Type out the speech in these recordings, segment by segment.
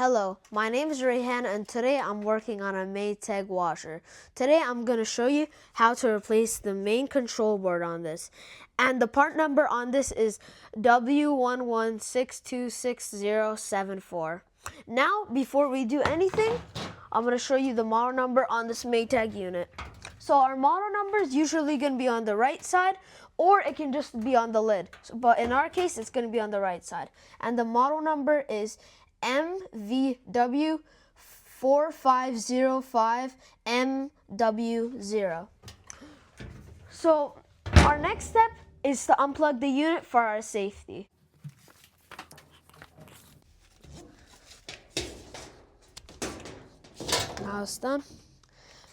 Hello, my name is Rayhan and today I'm working on a Maytag washer. Today I'm going to show you how to replace the main control board on this. And the part number on this is W11626074. Now, before we do anything, I'm going to show you the model number on this Maytag unit. So our model number is usually going to be on the right side, or it can just be on the lid. But in our case, it's going to be on the right side. And the model number is MVW4505MW0. So our next step is to unplug the unit for our safety. Now it's done.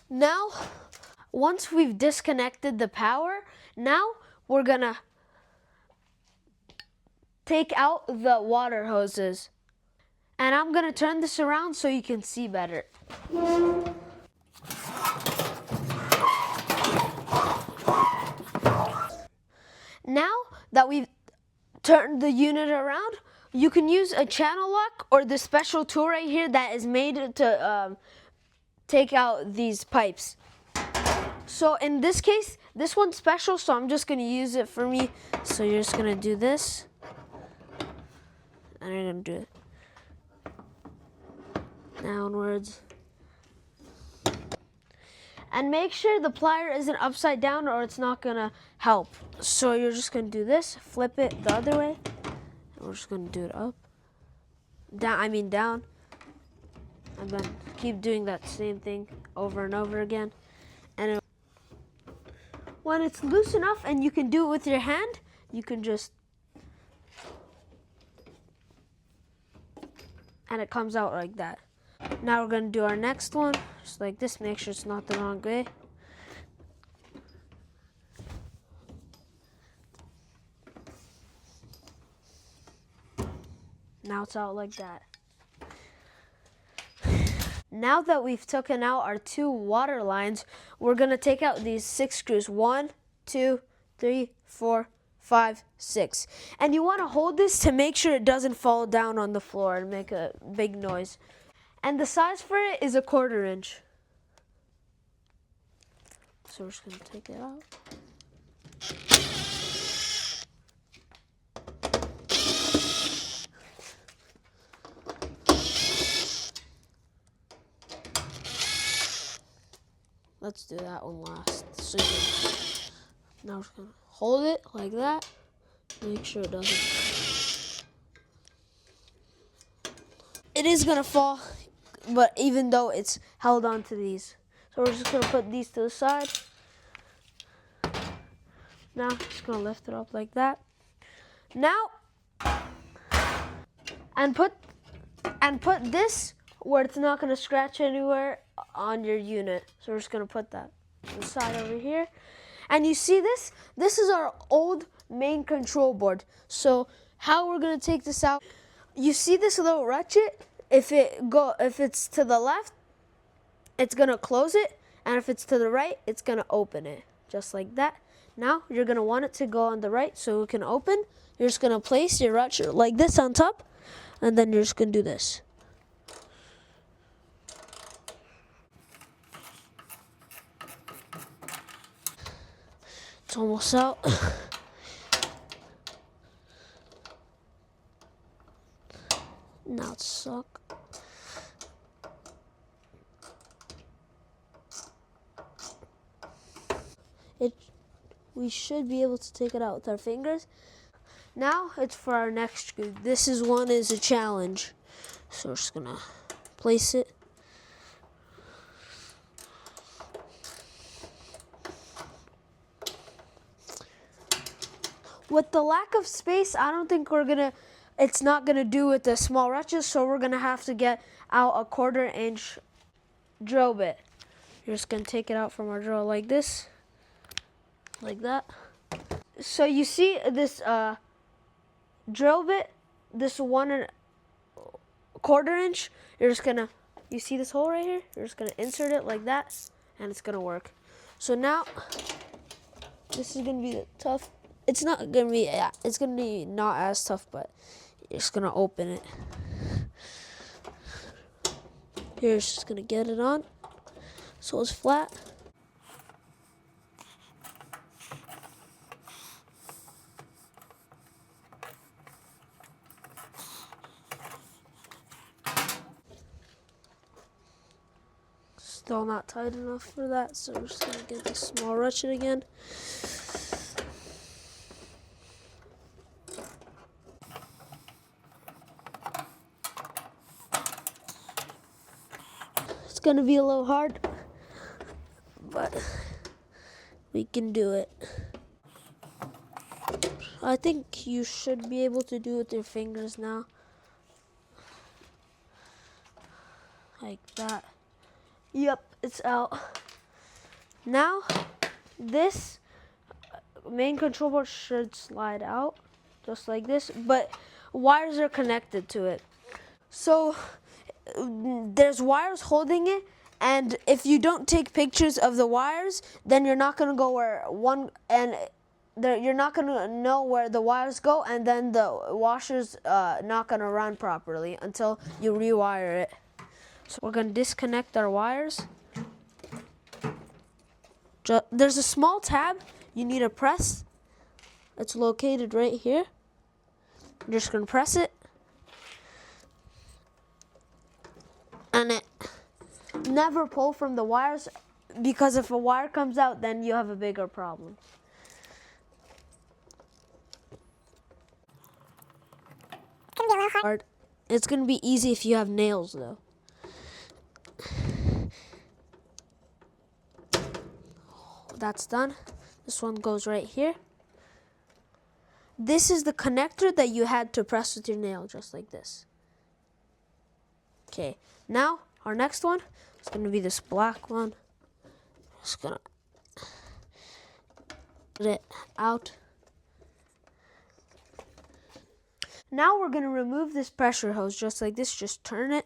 Now, once we've disconnected the power, now we're gonna take out the water hoses. And I'm gonna turn this around so you can see better. Now that we've turned the unit around, you can use a channel lock or the special tool right here that is made to take out these pipes. So in this case, this one's special, so I'm just gonna use it for me. So you're just gonna do this, and you're gonna do it downwards. And make sure the plier isn't upside down or it's not gonna help. So you're just gonna do this, flip it the other way, and we're just gonna do it up, down, and then keep doing that same thing over and over again. And when it's loose enough and you can do it with your hand, you can just, and it comes out like that. Now we're gonna do our next one, just like this, make sure it's not the wrong way. Now it's out like that. Now that we've taken out our two water lines, we're gonna take out these 6 screws. 1, 2, 3, 4, 5, 6. And you wanna hold this to make sure it doesn't fall down on the floor and make a big noise. And the size for it is 1/4 inch. So we're just gonna take it out. Let's do that one last. So now we're just gonna hold it like that. Make sure it doesn't. It is gonna fall, but even though it's held onto these. So we're just gonna put these to the side. Now, just gonna lift it up like that. Now, and put this where it's not gonna scratch anywhere on your unit. So we're just gonna put that to the side over here. And you see this? This is our old main control board. So how we're gonna take this out, you see this little ratchet? If it's to the left, it's gonna close it, and if it's to the right, it's gonna open it, just like that. Now you're gonna want it to go on the right so it can open. You're just gonna place your ratchet like this on top, and then you're just gonna do this. It's almost out. Now it's stuck. We should be able to take it out with our fingers. Now it's for our next screw. This is a challenge. So we're just gonna place it. With the lack of space, I don't think it's not gonna do with the small wrenches, so we're gonna have to get out a 1/4 inch drill bit. You're just gonna take it out from our drill like this, like that. So you see this drill bit, this 1/4 inch, you see this hole right here? You're just gonna insert it like that, and it's gonna work. So now, this is gonna be tough. It's not gonna be, it's gonna be not as tough, but you're just gonna open it. Here's just gonna get it on so it's flat. Still not tight enough for that, so we're just gonna get this small ratchet again. It's gonna be a little hard, but we can do it. I think you should be able to do it with your fingers now. Like that. Yep, it's out. Now, this main control board should slide out, just like this, but wires are connected to it. So, there's wires holding it, and if you don't take pictures of the wires, then you're not gonna go where one, and you're not gonna know where the wires go, and then the washer's not gonna run properly until you rewire it. So we're gonna disconnect our wires. There's a small tab you need to press. It's located right here. You're just gonna press it. And it never pull from the wires, because if a wire comes out, then you have a bigger problem. It's gonna be a little hard. It's gonna be easy if you have nails though. That's done. This one goes right here. This is the connector that you had to press with your nail, just like this. Okay, now our next one is going to be this black one. Just gonna get it out. Now we're going to remove this pressure hose, just like this. Just turn it.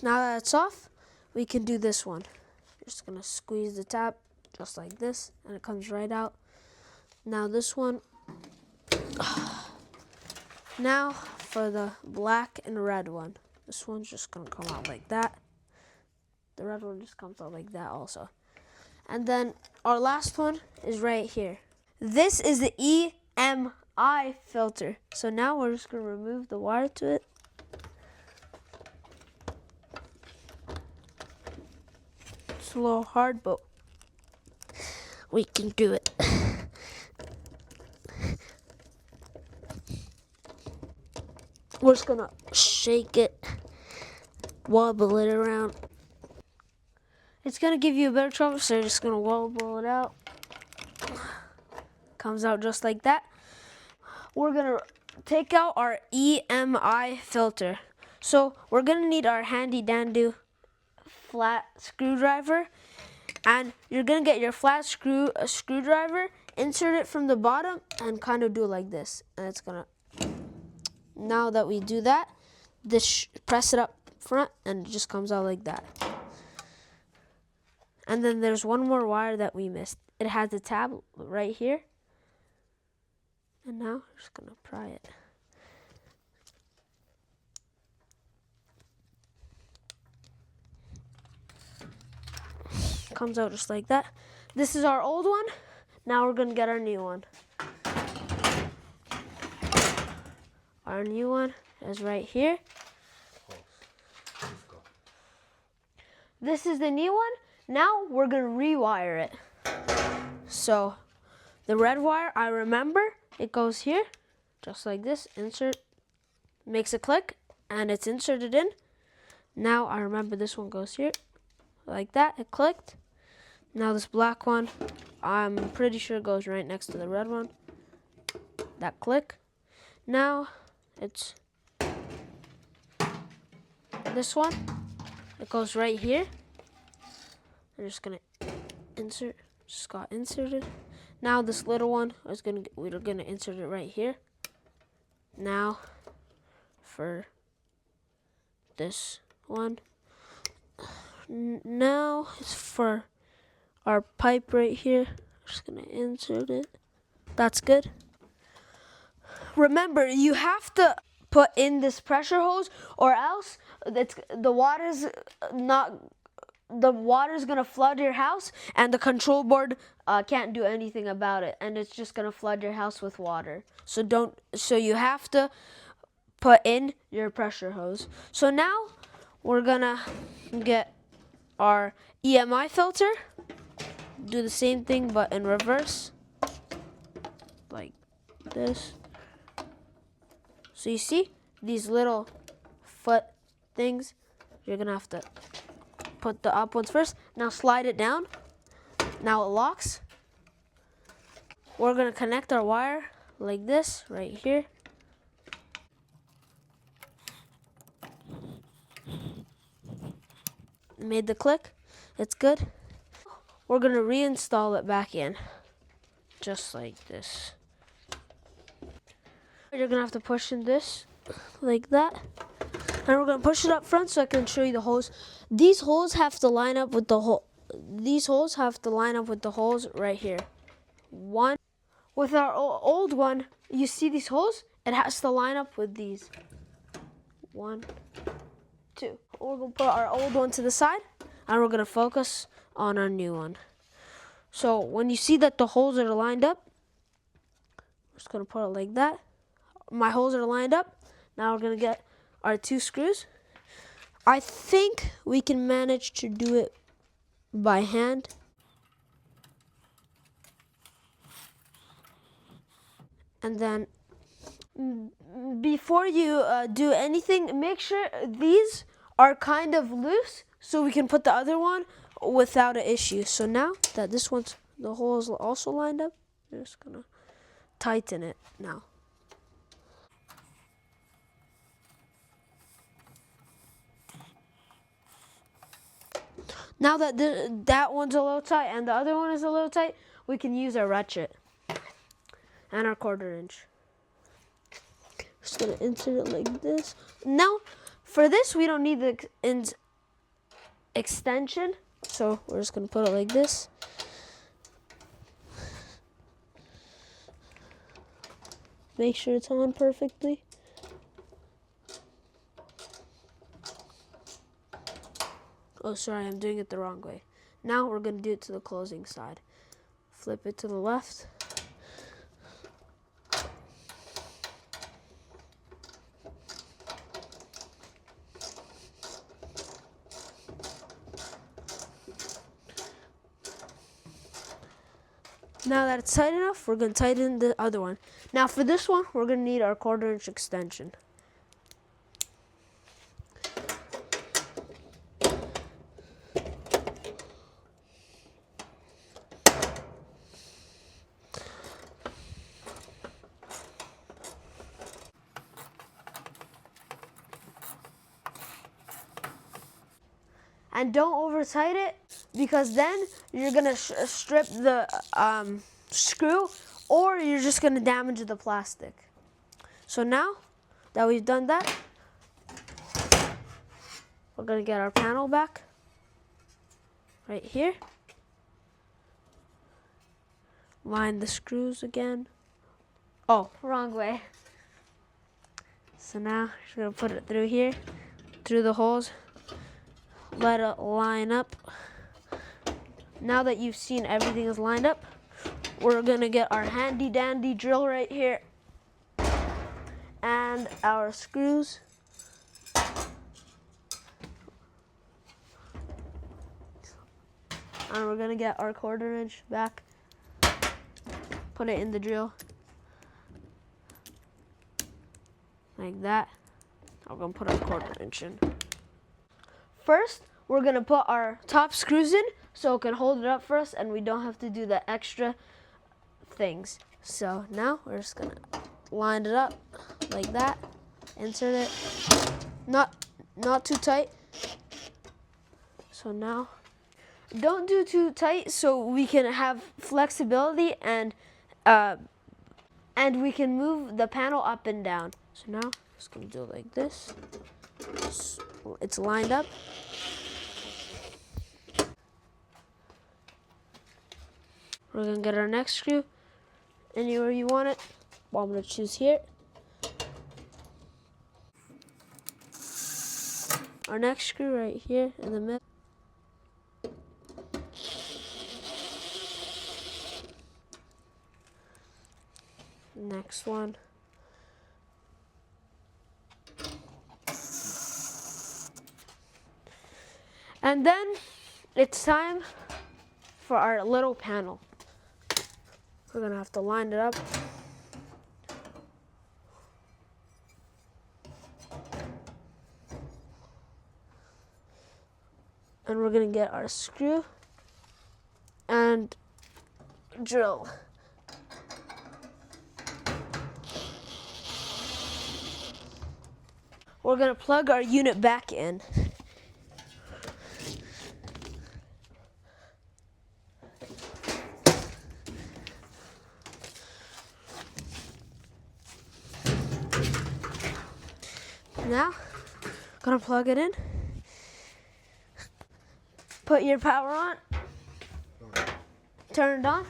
Now that it's off, we can do this one. Just gonna squeeze the tab just like this, and it comes right out. Now this one. Now for the black and red one. This one's just gonna come out like that. The red one just comes out like that also. And then our last one is right here. This is the EMI filter. So now we're just gonna remove the wire to it. It's a little hard, but we can do it. We're just gonna shake it, wobble it around. It's gonna give you a better trouble, so you're just gonna wobble it out. Comes out just like that. We're gonna take out our EMI filter. So we're gonna need our handy dandy flat screwdriver, and you're gonna get your flat screwdriver, insert it from the bottom, and kind of do it like this, and it's gonna. Now that we do that, press it up front, and it just comes out like that. And then there's one more wire that we missed. It has the tab right here. And now we're just gonna pry it. Comes out just like that. This is our old one. Now we're gonna get our new one. Our new one is right here. This is the new one. Now we're gonna rewire it. So the red wire, I remember, it goes here, just like this. Insert, makes a click, and it's inserted in. Now I remember this one goes here, like that. It clicked. Now this black one, I'm pretty sure goes right next to the red one. That click. Now it's this one. It goes right here. I'm just gonna insert. Just got inserted. Now this little one we're gonna insert it right here. Now for this one. Now it's for our pipe right here. Just gonna insert it. That's good. Remember, you have to put in this pressure hose, or else the water's gonna flood your house, and the control board can't do anything about it, and it's just gonna flood your house with water. So you have to put in your pressure hose. So now we're gonna get our EMI filter. Do the same thing but in reverse, like this. So you see these little foot things? You're gonna have to put the up ones first. Now slide it down. Now it locks. We're gonna connect our wire like this right here. Made the click. It's good. We're gonna reinstall it back in, just like this. You're gonna have to push in this like that, and we're gonna push it up front so I can show you the holes. These holes have to line up with the hole. These holes have to line up with the holes right here. One. With our old one, you see these holes? It has to line up with these. 1, 2. We're gonna put our old one to the side, and we're gonna focus on our new one. So when you see that the holes are lined up, we're just gonna put it like that. My holes are lined up. Now we're gonna get our 2 screws. I think we can manage to do it by hand. And then before you do anything, make sure these are kind of loose so we can put the other one without an issue. So now that this one's, the holes are also lined up, we're just gonna tighten it now. Now that that one's a little tight and the other one is a little tight, we can use our ratchet and our 1/4 inch. Just gonna insert it like this. Now, for this, we don't need the extension, so we're just gonna put it like this. Make sure it's on perfectly. Oh, sorry, I'm doing it the wrong way. Now we're gonna do it to the closing side. Flip it to the left. Now that it's tight enough, we're gonna tighten the other one. Now for this one, we're gonna need our 1/4 inch extension. And don't over tight it, because then you're gonna strip the screw, or you're just gonna damage the plastic. So now that we've done that, we're gonna get our panel back right here. Line the screws again. Oh, wrong way. So now you're gonna put it through here, through the holes. Let it line up. Now that you've seen everything is lined up, we're gonna get our handy dandy drill right here and our screws. And we're gonna get our 1/4 inch back, put it in the drill like that. I'm gonna put our 1/4 inch in. First, we're gonna put our top screws in so it can hold it up for us and we don't have to do the extra things. So now we're just gonna line it up like that, insert it, not too tight. So now, don't do too tight so we can have flexibility and we can move the panel up and down. So now, just gonna do it like this. It's lined up. We're gonna get our next screw anywhere you want it. Well, I'm gonna choose here. Our next screw right here in the middle. Next one. And then it's time for our little panel. We're gonna have to line it up. And we're gonna get our screw and drill. We're gonna plug our unit back in. Now, gonna plug it in. Put your power on. Turn it on.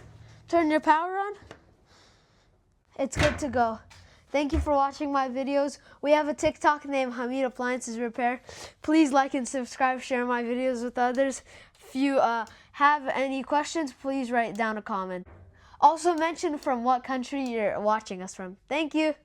Turn your power on. It's good to go. Thank you for watching my videos. We have a TikTok named Hamid Appliances Repair. Please like and subscribe, share my videos with others. If you have any questions, please write down a comment. Also mention from what country you're watching us from. Thank you.